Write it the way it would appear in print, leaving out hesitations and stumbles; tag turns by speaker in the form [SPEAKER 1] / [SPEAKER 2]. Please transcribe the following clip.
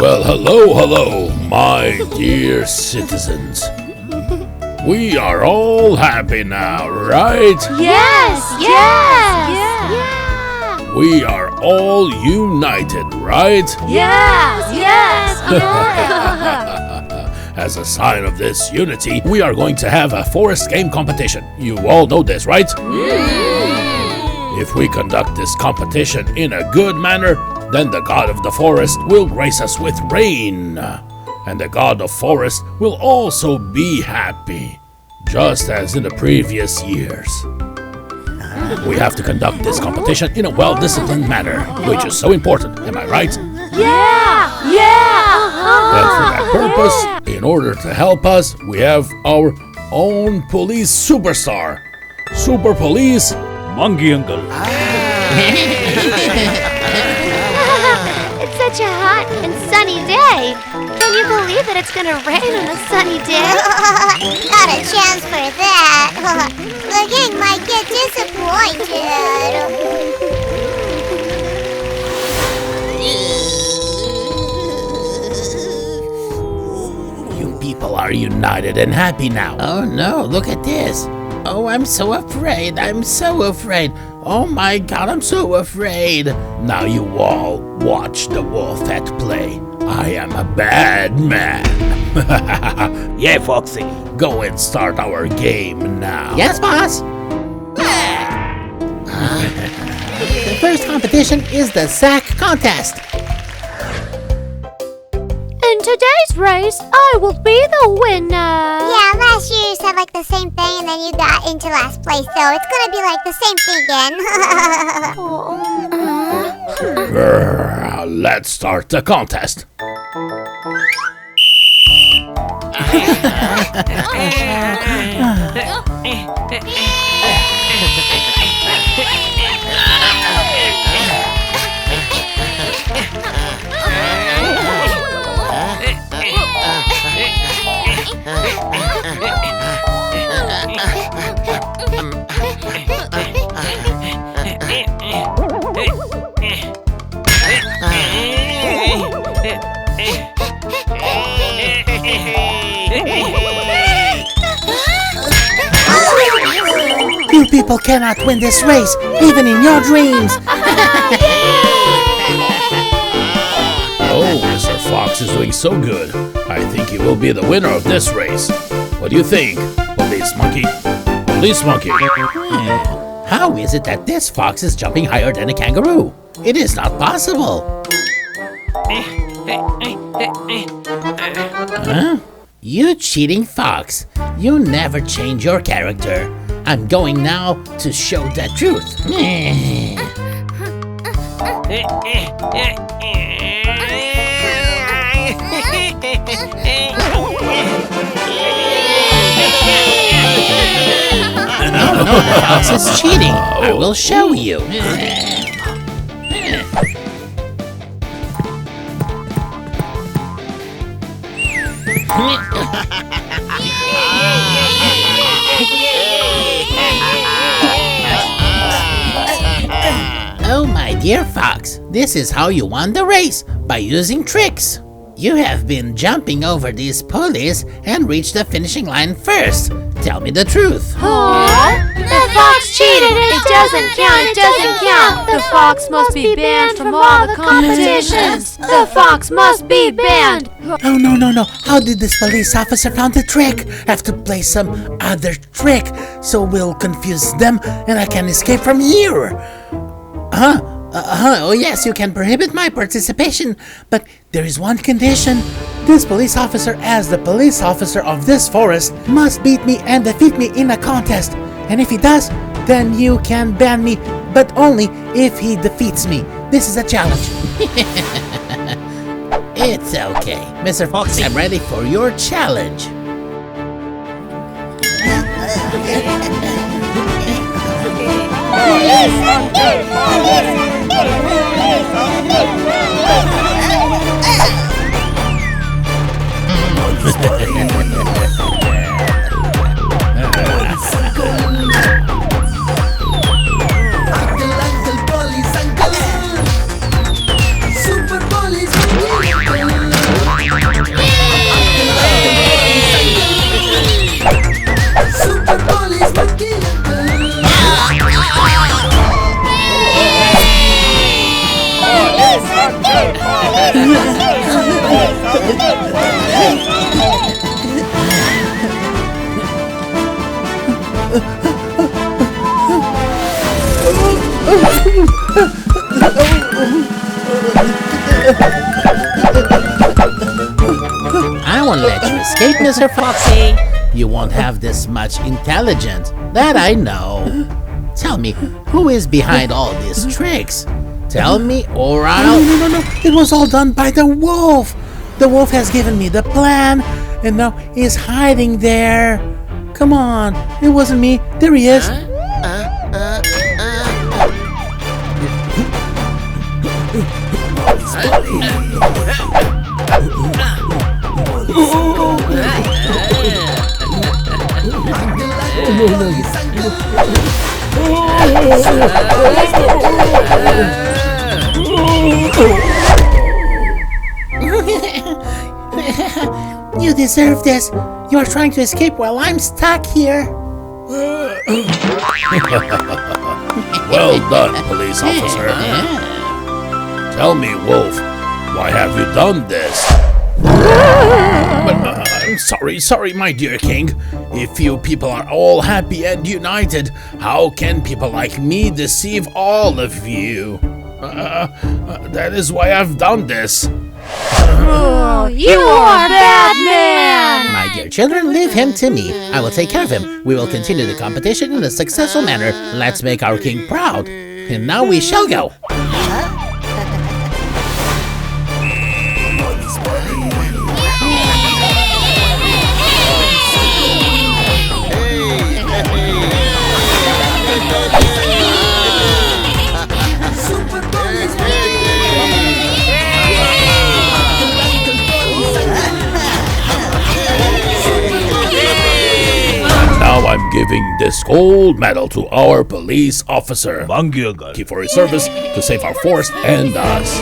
[SPEAKER 1] Well, hello, my dear citizens. We are all happy now, right?
[SPEAKER 2] Yes.
[SPEAKER 1] We are all united, right?
[SPEAKER 2] Yes.
[SPEAKER 1] As a sign of this unity, we are going to have a forest game competition. You all know this, right? If we conduct this competition in a good manner, then the god of the forest will grace us with rain. And the god of forest will also be happy, just as in the previous years. We have to conduct this competition in a well-disciplined manner, which is so important, am I right? And for that purpose, in order to help us, we have our own police superstar, Super Police Monkey Uncle.
[SPEAKER 2] It's such a hot and sunny day. Can you believe that it's gonna rain on a sunny day?
[SPEAKER 3] Not a chance for that. The king might get disappointed.
[SPEAKER 1] You people are united and happy now.
[SPEAKER 4] Oh no, look at this. Oh, I'm so afraid. Oh my god, I'm so afraid.
[SPEAKER 1] Now you all watch the wolf at play. I am a bad man. Yeah, Foxy, go and start our game now.
[SPEAKER 4] Yes, boss. The first competition is the sack contest.
[SPEAKER 2] In today's race, I will be the winner.
[SPEAKER 3] Yeah, last year you said like the same thing and then you got into last place, so it's gonna be like the same thing again.
[SPEAKER 1] Let's start the contest.
[SPEAKER 4] You people cannot win this race, even in your dreams.
[SPEAKER 1] Oh, Mr. Fox is doing so good. I think he will be the winner of this race. What do you think, Police Monkey? Police Monkey.
[SPEAKER 4] How is it that this fox is jumping higher than a kangaroo? It is not possible. Huh? You cheating fox. You never change your character. I'm going now to show the truth. No, the fox is cheating. I will show you. Oh, my dear fox, this is how you won the race, by using tricks. You have been jumping over these pulleys and reached the finishing line first. Tell me the truth.
[SPEAKER 2] The fox cheated. It doesn't count. The fox must be banned from all the competitions. The fox must be banned.
[SPEAKER 4] Oh, no. How did this police officer found the trick? Have to play some other trick, so we'll confuse them and I can escape from here. Oh yes, you can prohibit my participation, but there is one condition. This police officer, as the police officer of this forest, must beat me and defeat me in a contest. And if he does, then you can ban me, but only if he defeats me. This is a challenge. It's okay. Mr. Foxy, I'm ready for your challenge.
[SPEAKER 5] Super police.
[SPEAKER 4] I won't let you escape, Mr. Foxy. You won't have this much intelligence. That I know. Tell me, who is behind all these tricks? Tell me, or I'll... No. It was all done by the wolf. The wolf has given me the plan, and now he's hiding there. Come on, it wasn't me. There he is. You deserve this. You are trying to escape while I'm stuck here.
[SPEAKER 1] Well done, police officer. Tell me, Wolf, why have you done this? I'm sorry, my dear king. If you people are all happy and united, how can people like me deceive all of you? That is why I've done this.
[SPEAKER 2] Oh, you are bad man!
[SPEAKER 4] My dear children, leave him to me. I will take care of him. We will continue the competition in a successful manner. Let's make our king proud. And now we shall go.
[SPEAKER 1] Now I'm giving this gold medal to our police officer. Thank you for his service to save our forest and us.